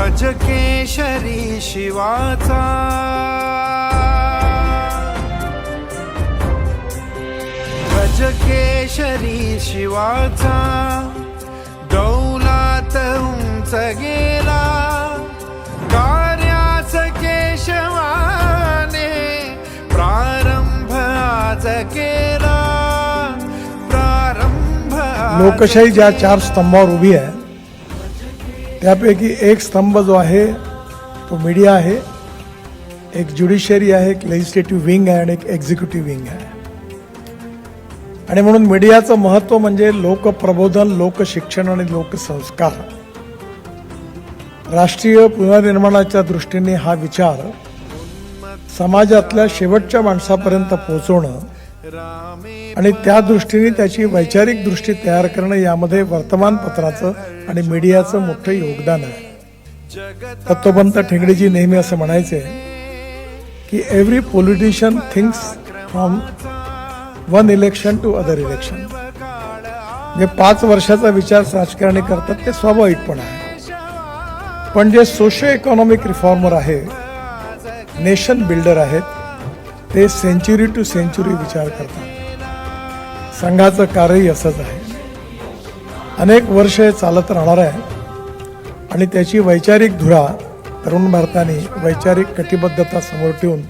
राजकेशरी शिवाचा राजकेशरी शिवाचा डौलात उंच गेला कार्यास केशवाने प्रारंभ आज केला प्रारंभ लोकशाही ज्या 4 स्तंभावर उभी आहे त्यापैकी एक स्तंभ जो आहे तो मीडिया आहे, एक ज्युडिशरी आहे, एक लेजिस्लेटिव्ह विंग आहे आणि एक एक्झिक्युटिव्ह विंग आहे. आणि म्हणून मीडियाचं महत्त्व म्हणजे लोकप्रबोधन, लोकशिक्षण आणि लोकसंस्कार. राष्ट्रीय पुनर्निर्माणाच्या दृष्टीने हा विचार समाजातल्या शेवटच्या माणसापर्यंत पोहोचवणं आणि त्या दृष्टीने त्याची वैचारिक दृष्टी तयार करणं यामध्ये वर्तमानपत्राचं आणि मीडियाचं मोठं योगदान आहे. तत्वबंत ठेंगडीजी नेहमी असं म्हणायचे की every politician thinks from one election to other election. जे 5 वर्षाचा विचार राजकारणी करतात ते स्वाभाविकपण आहे, पण जे सोशो इकॉनॉमिक रिफॉर्मर आहे, नेशन बिल्डर आहेत, ते सेंचुरी टू सेंचुरी विचार करतात. संघाचं कार्यही असंच आहे. अनेक वर्ष हे चालत राहणार आहे आणि त्याची वैचारिक धुरा तरुण भारताने वैचारिक कटिबद्धता समोर ठेवून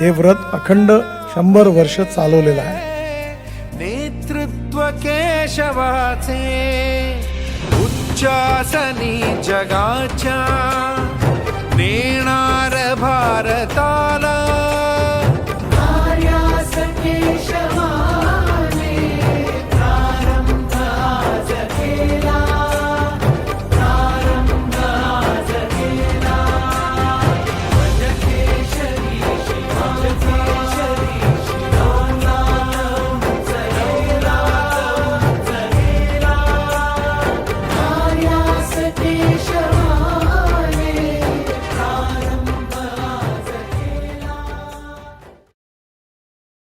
हे व्रत अखंड 100 वर्ष चालवलेलं आहे. नेतृत्व केशवाचे उच्चासनी जगाच्या नेणार भारताला